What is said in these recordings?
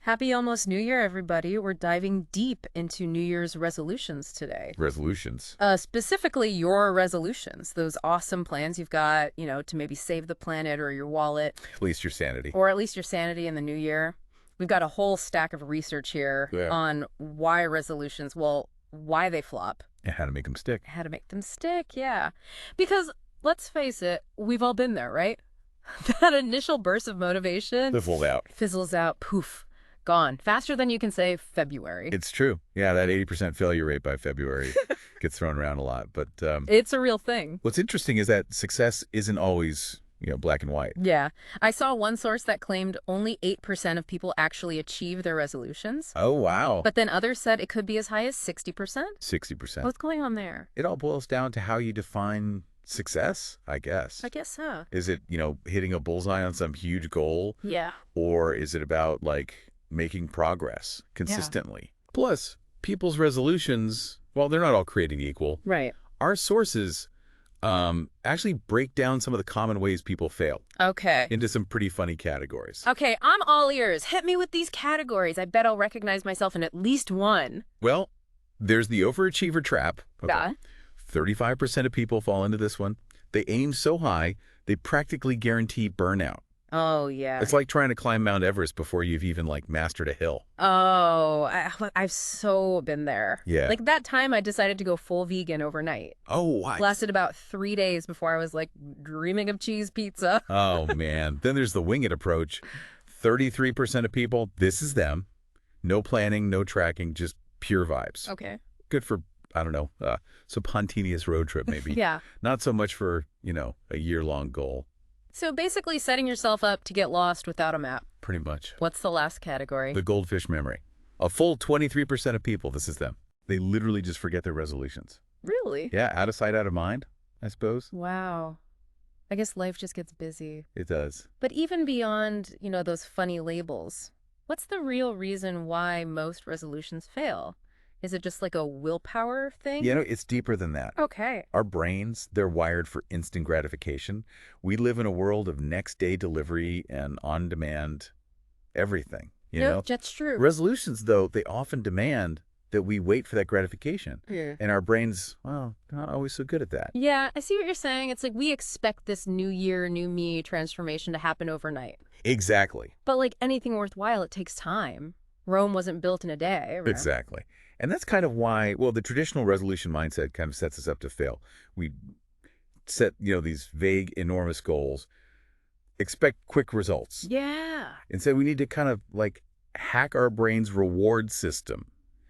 Happy almost New Year, everybody. We're diving deep into New Year's resolutions today. Resolutions. Specifically your resolutions, those awesome plans you've got, to maybe save the planet or your wallet, At least your sanity. or at least your sanity in the new year. We've got a whole stack of research here Yeah. on why resolutions, well, why they flop. And how to make them stick. How to make them stick, yeah. Because let's face it, we've all been there, right? That initial burst of motivation Fizzled out. fizzles out, poof, gone. Faster than you can say February. It's true. Yeah, that 80% failure rate by February gets thrown around a lot. But It's a real thing. what's interesting is that success isn't always, black and white. Yeah. I saw one source that claimed only 8% of people actually achieve their resolutions. Oh, wow. But then others said it could be as high as 60%. 60%. What's going on there? It all boils down to how you define success, I guess. I guess so. Is it, hitting a bullseye on some huge goal? Yeah. Or is it about, making progress consistently? Plus, people's resolutions, well, they're not all created equal. Right. Our sources actually break down some of the common ways people fail Okay. into some pretty funny categories. Okay, I'm all ears. Hit me with these categories. I bet I'll recognize myself in at least one. Well, there's the overachiever trap. Okay. Yeah. 35% of people fall into this one. They aim so high, they practically guarantee burnout. Oh, yeah. It's like trying to climb Mount Everest before you've even, mastered a hill. Oh, I've so been there. Yeah. Like that time I decided to go full vegan overnight. Oh, why? Lasted about 3 days before I was dreaming of cheese pizza. Oh, man. Then there's the wing it approach. 33% of people, this is them. No planning, no tracking, just pure vibes. Okay. Good for, I don't know, spontaneous road trip maybe. Yeah. Not so much for, a year-long goal. So basically setting yourself up to get lost without a map. Pretty much. What's the last category? The goldfish memory. A full 23% of people, this is them. They literally just forget their resolutions. Really? Yeah, out of sight, out of mind, I suppose. Wow. I guess life just gets busy. It does. But even beyond, those funny labels, what's the real reason why most resolutions fail? Is it just like a willpower thing? It's deeper than that. Okay. Our brains, they're wired for instant gratification. We live in a world of next-day delivery and on-demand everything, No, that's true. Resolutions, though, they often demand that we wait for that gratification. Yeah. And our brains, well, not always so good at that. Yeah, I see what you're saying. It's like we expect this new year, new me transformation to happen overnight. Exactly. But like anything worthwhile, it takes time. Rome wasn't built in a day. Right? Exactly. And that's kind of why, well, the traditional resolution mindset kind of sets us up to fail. We set, these vague, enormous goals, expect quick results. Yeah. Instead, we need to kind of hack our brain's reward system,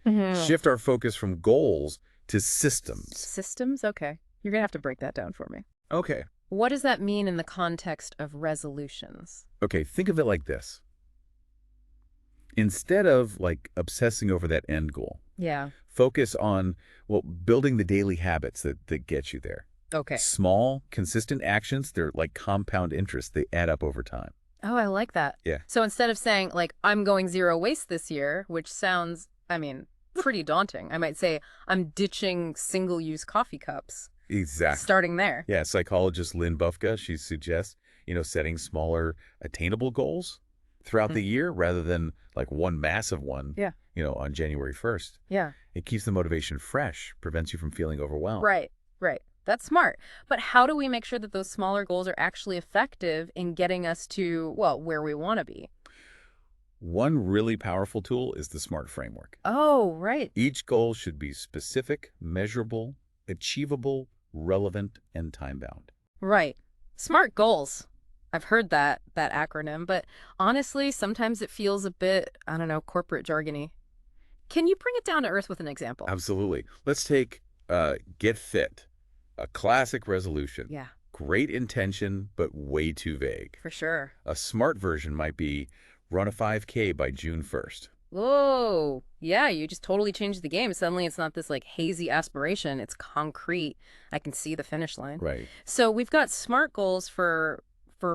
shift our focus from goals to systems. Systems? Okay. You're going to have to break that down for me. Okay. What does that mean in the context of resolutions? Okay, think of it like this. Instead of obsessing over that end goal, Yeah. focus on, well, building the daily habits that get you there. Okay. Small, consistent actions, they're like compound interest. They add up over time. Oh, I like that. Yeah. So instead of saying, I'm going zero waste this year, which sounds, pretty daunting, I might say, I'm ditching single-use coffee cups. Exactly. Starting there. Yeah, psychologist Lynn Bufka, she suggests, setting smaller, attainable goals throughout the year rather than one massive one, Yeah. On January 1st. Yeah. It keeps the motivation fresh, prevents you from feeling overwhelmed. Right. That's smart. But how do we make sure that those smaller goals are actually effective in getting us to, well, where we want to be? One really powerful tool is the SMART framework. Oh, right. Each goal should be specific, measurable, achievable, relevant, and time-bound. Right. SMART goals. I've heard that acronym, but honestly, sometimes it feels a bit, corporate jargony. Can you bring it down to earth with an example? Absolutely. Let's take Get Fit, a classic resolution. Yeah, Great intention, but way too vague. for sure. A SMART version might be run a 5K by June 1st. Whoa. Yeah, you just totally changed the game. Suddenly it's not this hazy aspiration. It's concrete. I can see the finish line. Right. So we've got SMART goals for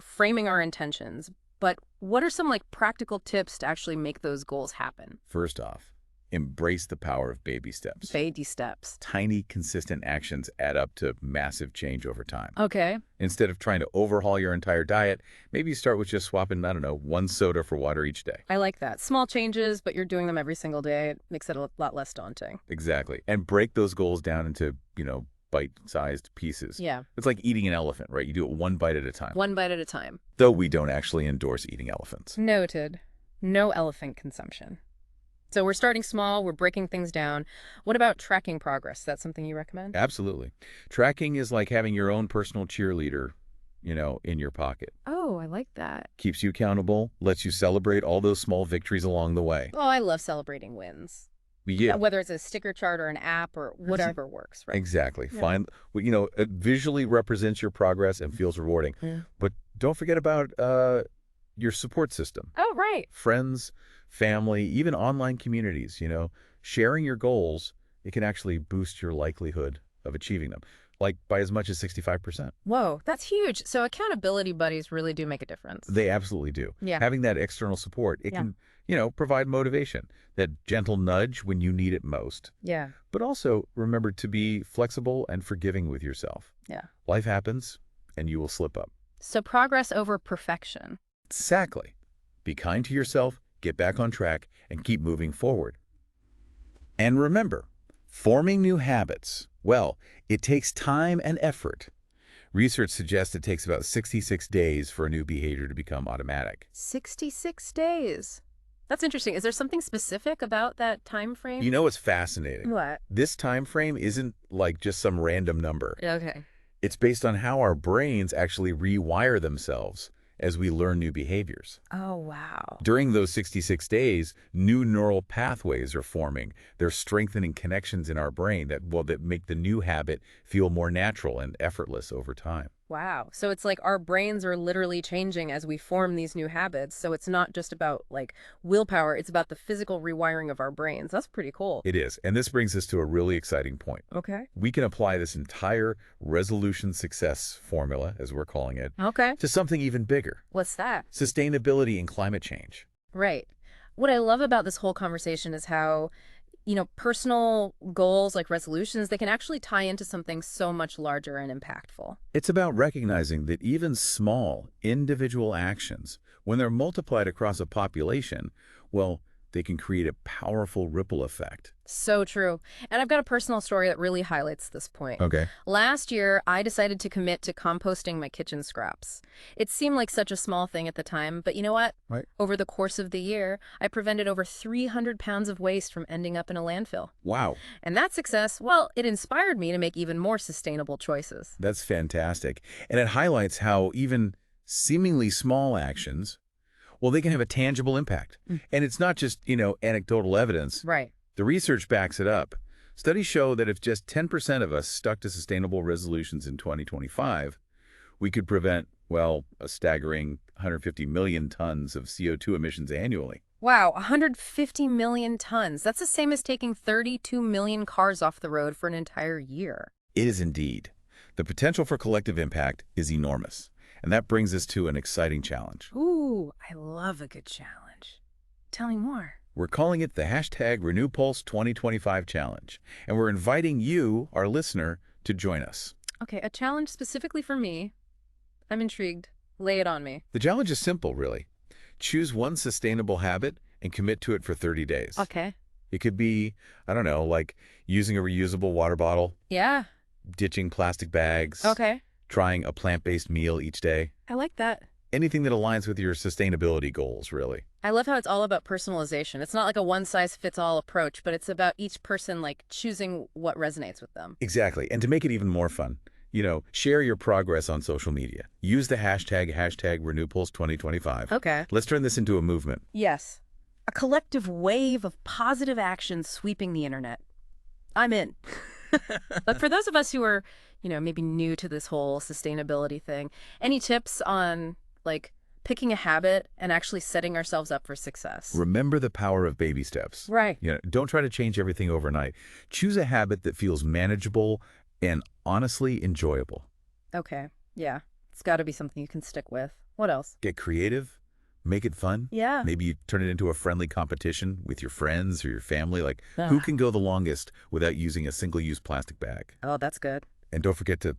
framing our intentions, but what are some practical tips to actually make those goals happen? First off, Embrace the power of baby steps. Baby steps. Tiny, consistent actions add up to massive change over time. Okay. Instead of trying to overhaul your entire diet, maybe you start with just swapping, I don't know, one soda for water each day. I like that. Small changes, but you're doing them every single day. It makes it a lot less daunting. Exactly. And break those goals down into, bite-sized pieces. Yeah. It's like eating an elephant, right? You do it one bite at a time. One bite at a time. Though we don't actually endorse eating elephants. Noted. No elephant consumption. So we're starting small, we're breaking things down. What about tracking progress? That's something you recommend? Absolutely. Tracking is like having your own personal cheerleader, in your pocket. Oh, I like that. Keeps you accountable, lets you celebrate all those small victories along the way. Oh, I love celebrating wins. Yeah. Whether it's a sticker chart or an app or whatever works, right? Exactly. Yeah. Find, it visually represents your progress and feels rewarding. Yeah. But don't forget about your support system. Oh, right. Friends, family, even online communities, sharing your goals, it can actually boost your likelihood of achieving them, like by as much as 65%. Whoa, that's huge. So accountability buddies really do make a difference. They absolutely do. Yeah. Having that external support, it can, provide motivation, that gentle nudge when you need it most. Yeah. But also remember to be flexible and forgiving with yourself. Yeah. Life happens and you will slip up. So progress over perfection. Exactly. Be kind to yourself, get back on track, and keep moving forward. And remember, forming new habits, well, it takes time and effort. Research suggests it takes about 66 days for a new behavior to become automatic. 66 days. That's interesting. Is there something specific about that time frame? You know what's fascinating? What? This time frame isn't like just some random number. Okay. It's based on how our brains actually rewire themselves as we learn new behaviors. Oh, wow. During those 66 days, new neural pathways are forming. They're strengthening connections in our brain that make the new habit feel more natural and effortless over time. Wow. So it's like our brains are literally changing as we form these new habits. So it's not just about like willpower, it's about the physical rewiring of our brains. That's pretty cool. It is. And this brings us to a really exciting point. Okay. We can apply this entire resolution success formula, as we're calling it, Okay. to something even bigger. What's that? Sustainability and climate change. Right. What I love about this whole conversation is how, personal goals like resolutions, they can actually tie into something so much larger and impactful. It's about recognizing that even small, individual actions, when they're multiplied across a population, well, they can create a powerful ripple effect. So true. And I've got a personal story that really highlights this point. Okay. Last year, I decided to commit to composting my kitchen scraps. It seemed like such a small thing at the time, but you know what? Right. Over the course of the year, I prevented over 300 pounds of waste from ending up in a landfill. Wow. And that success, well, it inspired me to make even more sustainable choices. That's fantastic. And it highlights how even seemingly small actions, well, they can have a tangible impact. And it's not just, anecdotal evidence. Right. The research backs it up. Studies show that if just 10% of us stuck to sustainable resolutions in 2025, we could prevent, well, a staggering 150 million tons of CO2 emissions annually. Wow, 150 million tons. That's the same as taking 32 million cars off the road for an entire year. It is indeed. The potential for collective impact is enormous. And that brings us to an exciting challenge. Ooh, I love a good challenge. Tell me more. We're calling it the hashtag RenewPulse 2025 Challenge. And we're inviting you, our listener, to join us. Okay, a challenge specifically for me. I'm intrigued. Lay it on me. The challenge is simple, really. Choose one sustainable habit and commit to it for 30 days. Okay. It could be, I don't know, like using a reusable water bottle, Yeah. ditching plastic bags, Okay. trying a plant-based meal each day. I like that. Anything that aligns with your sustainability goals, really. I love how it's all about personalization. It's not like a one-size-fits-all approach, but it's about each person like choosing what resonates with them. Exactly. And to make it even more fun, share your progress on social media. Use the hashtag RenewPulse2025. Okay. Let's turn this into a movement. Yes. A collective wave of positive action sweeping the internet. I'm in. But for those of us who are, maybe new to this whole sustainability thing, any tips on picking a habit and actually setting ourselves up for success? Remember the power of baby steps. Right. Don't try to change everything overnight. Choose a habit that feels manageable and honestly enjoyable. Okay. Yeah. It's got to be something you can stick with. What else? Get creative, Make it fun. Yeah. Maybe you turn it into a friendly competition with your friends or your family. Like, who Ugh. can go the longest without using a single-use plastic bag? Oh, that's good. And don't forget to,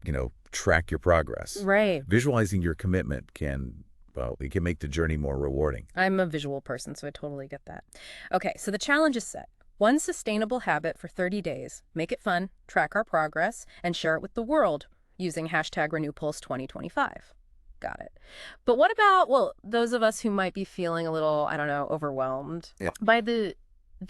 track your progress. Right. Visualizing your commitment it can make the journey more rewarding. I'm a visual person, so I totally get that. Okay, so the challenge is set. One sustainable habit for 30 days. Make it fun, track our progress, and share it with the world using hashtag RenewPulse 2025. Got it. But what about, well, those of us who might be feeling a little, I don't know, overwhelmed Yeah. by the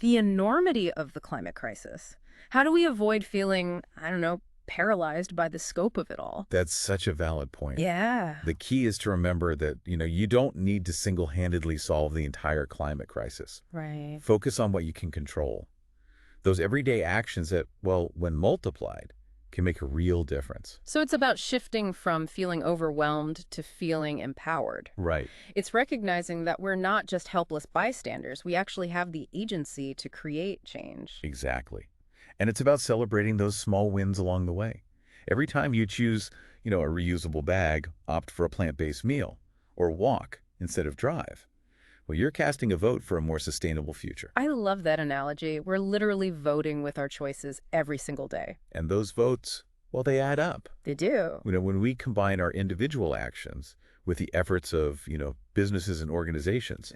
enormity of the climate crisis? How do we avoid feeling, I don't know, paralyzed by the scope of it all? That's such a valid point. Yeah. The key is to remember that, you don't need to single-handedly solve the entire climate crisis. Right. Focus on what you can control. Those everyday actions that, well, when multiplied, can make a real difference. So it's about shifting from feeling overwhelmed to feeling empowered. Right. It's recognizing that we're not just helpless bystanders. We actually have the agency to create change. Exactly. And it's about celebrating those small wins along the way. Every time you choose, a reusable bag, opt for a plant-based meal, or walk instead of drive, well, you're casting a vote for a more sustainable future. I love that analogy. We're literally voting with our choices every single day. And those votes, well, they add up. They do. When we combine our individual actions with the efforts of, businesses and organizations,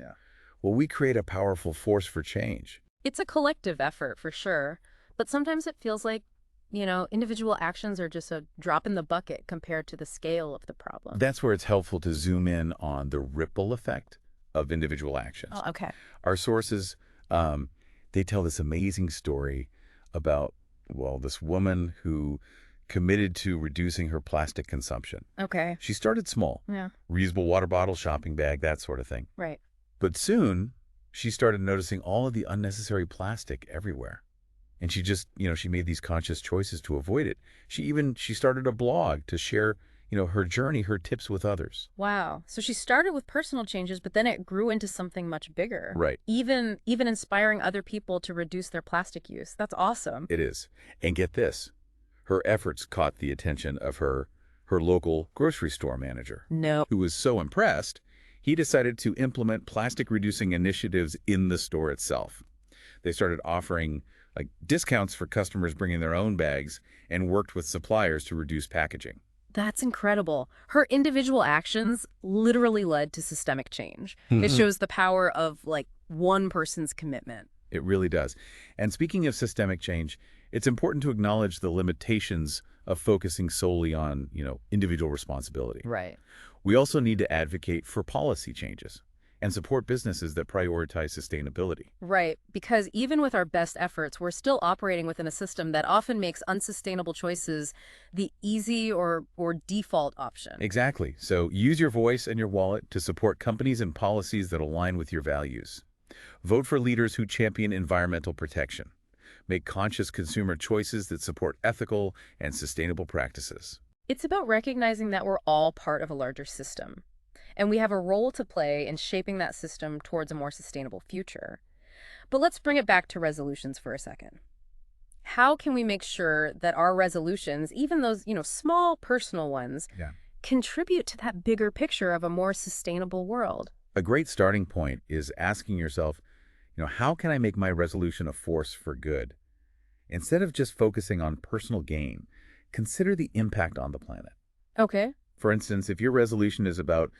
well, we create a powerful force for change. It's a collective effort for sure. But sometimes it feels like, individual actions are just a drop in the bucket compared to the scale of the problem. That's where it's helpful to zoom in on the ripple effect of individual actions. Oh, okay. Our sources, they tell this amazing story about, well, this woman who committed to reducing her plastic consumption. Okay. She started small. Yeah. Reusable water bottle, shopping bag, that sort of thing. Right. But soon, she started noticing all of the unnecessary plastic everywhere. And she just, she made these conscious choices to avoid it. She started a blog to share, her journey, her tips with others. Wow. So she started with personal changes, but then it grew into something much bigger. Right. Even inspiring other people to reduce their plastic use. That's awesome. It is. And get this, her efforts caught the attention of her local grocery store manager. No. Who was so impressed, he decided to implement plastic reducing initiatives in the store itself. They started offering discounts for customers bringing their own bags and worked with suppliers to reduce packaging. That's incredible. Her individual actions literally led to systemic change. It shows the power of one person's commitment. It really does. And speaking of systemic change, it's important to acknowledge the limitations of focusing solely on, individual responsibility. Right. We also need to advocate for policy changes and support businesses that prioritize sustainability. Right, because even with our best efforts, we're still operating within a system that often makes unsustainable choices the easy or default option. Exactly. So use your voice and your wallet to support companies and policies that align with your values. Vote for leaders who champion environmental protection. Make conscious consumer choices that support ethical and sustainable practices. It's about recognizing that we're all part of a larger system, and we have a role to play in shaping that system towards a more sustainable future. But let's bring it back to resolutions for a second. How can we make sure that our resolutions, even those, small personal ones, contribute to that bigger picture of a more sustainable world? A great starting point is asking yourself, how can I make my resolution a force for good? Instead of just focusing on personal gain, consider the impact on the planet. Okay. For instance, if your resolution is about,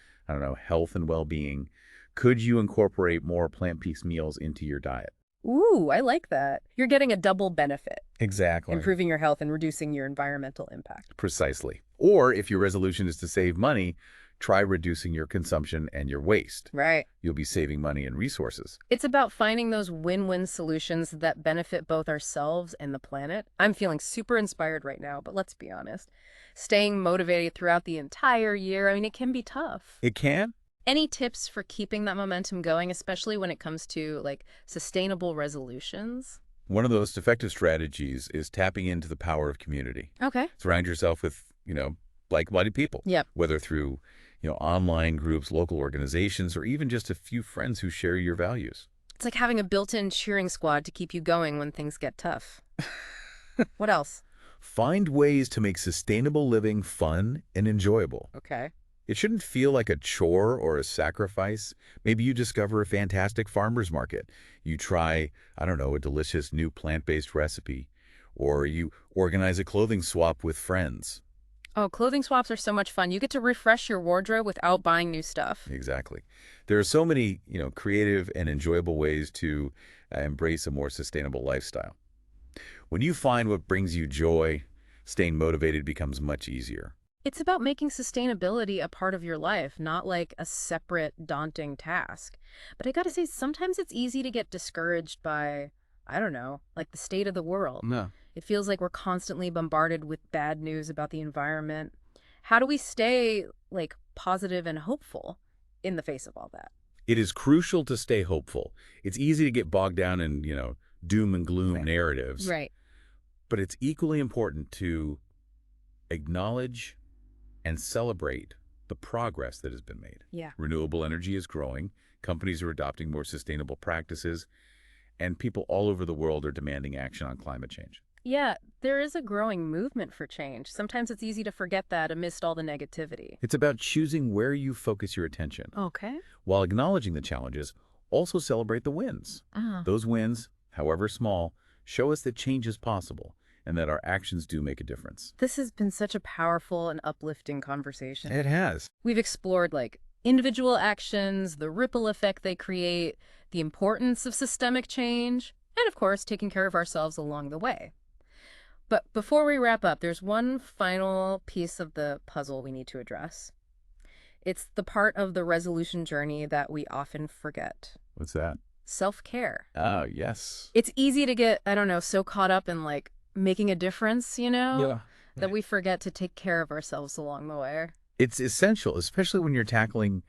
health and well-being, could you incorporate more plant-based meals into your diet? Ooh, I like that. You're getting a double benefit. Exactly. Improving your health and reducing your environmental impact. Precisely. Or if your resolution is to save money, try reducing your consumption and your waste. Right. You'll be saving money and resources. It's about finding those win-win solutions that benefit both ourselves and the planet. I'm feeling super inspired right now, but let's be honest. Staying motivated throughout the entire year, it can be tough. It can? Any tips for keeping that momentum going, especially when it comes to sustainable resolutions? One of the most effective strategies is tapping into the power of community. Okay. Surround yourself with, like-minded people. Yep. Whether through, online groups, local organizations, or even just a few friends who share your values. It's like having a built-in cheering squad to keep you going when things get tough. What else? Find ways to make sustainable living fun and enjoyable. Okay. It shouldn't feel like a chore or a sacrifice. Maybe you discover a fantastic farmer's market. You try, I don't know, a delicious new plant-based recipe. Or you organize a clothing swap with friends. Oh, clothing swaps are so much fun. You get to refresh your wardrobe without buying new stuff. Exactly. There are so many, creative and enjoyable ways to embrace a more sustainable lifestyle. When you find what brings you joy, staying motivated becomes much easier. It's about making sustainability a part of your life, not like a separate, daunting task. But I gotta say, sometimes it's easy to get discouraged by, I don't know, like the state of the world. No. It feels like we're constantly bombarded with bad news about the environment. How do we stay, like, positive and hopeful in the face of all that? It is crucial to stay hopeful. It's easy to get bogged down in, doom and gloom narratives. Right. But it's equally important to acknowledge and celebrate the progress that has been made. Yeah. Renewable energy is growing, companies are adopting more sustainable practices, and people all over the world are demanding action on climate change. Yeah, there is a growing movement for change. Sometimes it's easy to forget that amidst all the negativity. It's about choosing where you focus your attention. Okay. While acknowledging the challenges, also celebrate the wins. Those wins, however small, show us that change is possible and that our actions do make a difference. This has been such a powerful and uplifting conversation. It has. We've explored like individual actions, the ripple effect they create, the importance of systemic change, and of course, taking care of ourselves along the way. But before we wrap up, there's one final piece of the puzzle we need to address. It's the part of the resolution journey that we often forget. What's that? Self-care. Oh, yes. It's easy to get, I don't know, so caught up in like making a difference, Yeah. that we forget to take care of ourselves along the way. It's essential, especially when you're tackling,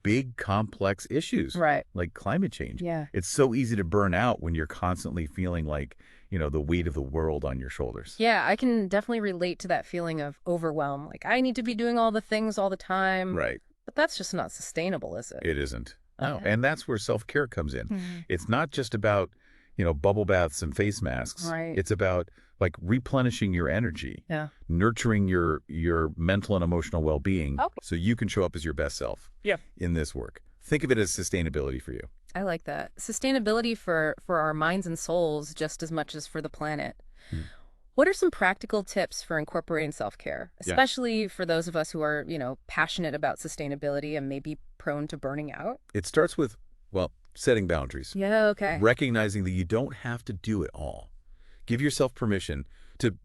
big, complex issues Right. like climate change. Yeah. It's so easy to burn out when you're constantly feeling like, the weight of the world on your shoulders. Yeah, I can definitely relate to that feeling of overwhelm. Like, I need to be doing all the things all the time. Right. But that's just not sustainable, is it? It isn't. No. Okay. And that's where self-care comes in. Mhm. It's not just about, bubble baths and face masks. Right. It's about like replenishing your energy, Yeah. nurturing your mental and emotional well-being Okay. so you can show up as your best self Yeah. in this work. Think of it as sustainability for you. I like that. Sustainability for our minds and souls just as much as for the planet. What are some practical tips for incorporating self-care, Yeah. especially for those of us who are, passionate about sustainability and maybe prone to burning out? It starts with, setting boundaries. Yeah, okay. Recognizing that you don't have to do it all. Give yourself permission to,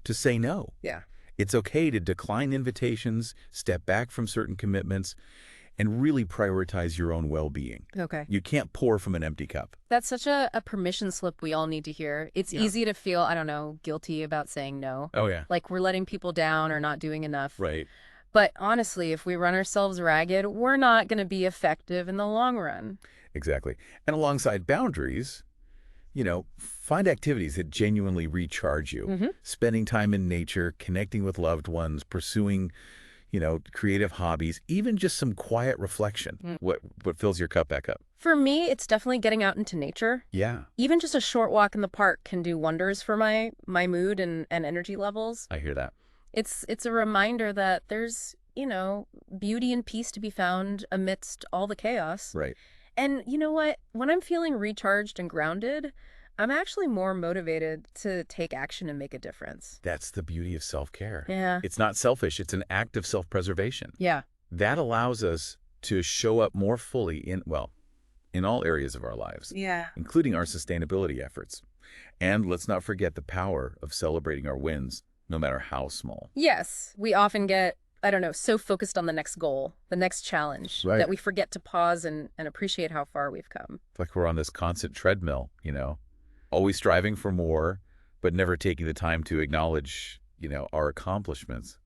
to say no. Yeah. It's okay to decline invitations, step back from certain commitments, and really prioritize your own well-being. Okay. You can't pour from an empty cup. That's such a permission slip we all need to hear. It's Yeah. easy to feel, I don't know, guilty about saying no. Oh, yeah. Like we're letting people down or not doing enough. Right. But honestly, if we run ourselves ragged, we're not going to be effective in the long run. Exactly. And alongside boundaries, find activities that genuinely recharge you. Mhm. Spending time in nature, connecting with loved ones, pursuing, creative hobbies, even just some quiet reflection. What fills your cup back up? For me, it's definitely getting out into nature. Yeah, Even just a short walk in the park can do wonders for my mood and energy levels. I hear that. It's a reminder that there's, beauty and peace to be found amidst all the chaos. Right. And you know what? When I'm feeling recharged and grounded, I'm actually more motivated to take action and make a difference. That's the beauty of self-care. Yeah. It's not selfish. It's an act of self-preservation. Yeah. That allows us to show up more fully in all areas of our lives, Yeah. including our sustainability efforts. And let's not forget the power of celebrating our wins, no matter how small. Yes. We often get, I don't know, so focused on the next goal, the next challenge, Right. that we forget to pause and appreciate how far we've come. It's like we're on this constant treadmill, always striving for more, but never taking the time to acknowledge, our accomplishments.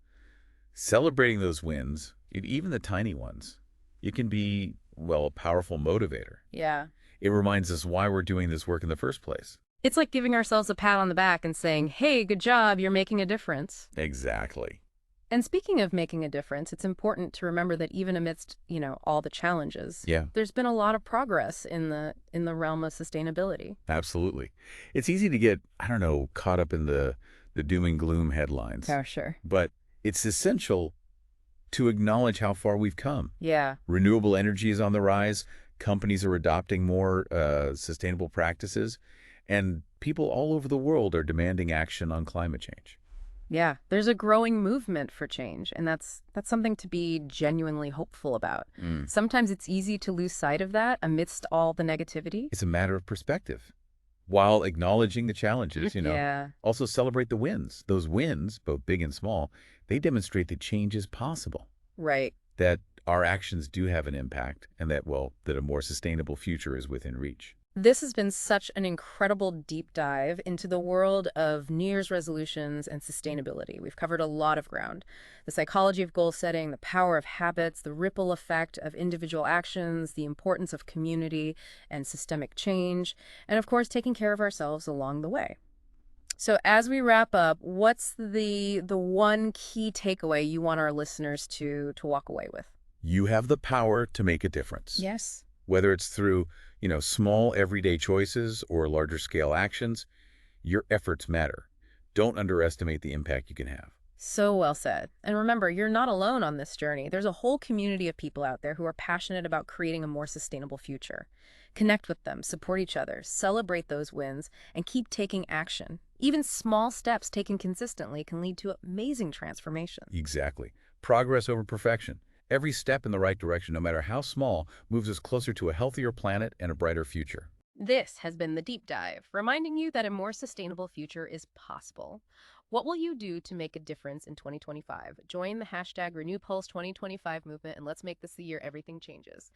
Celebrating those wins, even the tiny ones, it can be, a powerful motivator. Yeah. It reminds us why we're doing this work in the first place. It's like giving ourselves a pat on the back and saying, hey, good job, you're making a difference. Exactly. And speaking of making a difference, it's important to remember that even amidst, all the challenges, Yeah, there's been a lot of progress in the realm of sustainability. absolutely. It's easy to get, caught up in the doom and gloom headlines. For sure. But it's essential to acknowledge how far we've come. Yeah. Renewable energy is on the rise. Companies are adopting more sustainable practices, and people all over the world are demanding action on climate change. Yeah, there's a growing movement for change, and that's something to be genuinely hopeful about. Mm. Sometimes it's easy to lose sight of that amidst all the negativity. It's a matter of perspective. While acknowledging the challenges, Yeah, also celebrate the wins. Those wins, both big and small, they demonstrate that change is possible, right. that our actions do have an impact, and that, well, that a more sustainable future is within reach. This has been such an incredible deep dive into the world of New Year's resolutions and sustainability. We've covered a lot of ground. The psychology of goal setting, the power of habits, the ripple effect of individual actions, the importance of community and systemic change, and of course, taking care of ourselves along the way. So as we wrap up, what's the one key takeaway you want our listeners to walk away with? You have the power to make a difference. Yes. Whether it's through, small everyday choices or larger scale actions, your efforts matter. Don't underestimate the impact you can have. So well said. And remember, you're not alone on this journey. There's a whole community of people out there who are passionate about creating a more sustainable future. Connect with them, support each other, celebrate those wins, and keep taking action. Even small steps taken consistently can lead to amazing transformation. Exactly. Progress over perfection. Every step in the right direction, no matter how small, moves us closer to a healthier planet and a brighter future. This has been the Deep Dive, reminding you that a more sustainable future is possible. What will you do to make a difference in 2025? Join the hashtag RenewPulse 2025 movement and let's make this the year everything changes.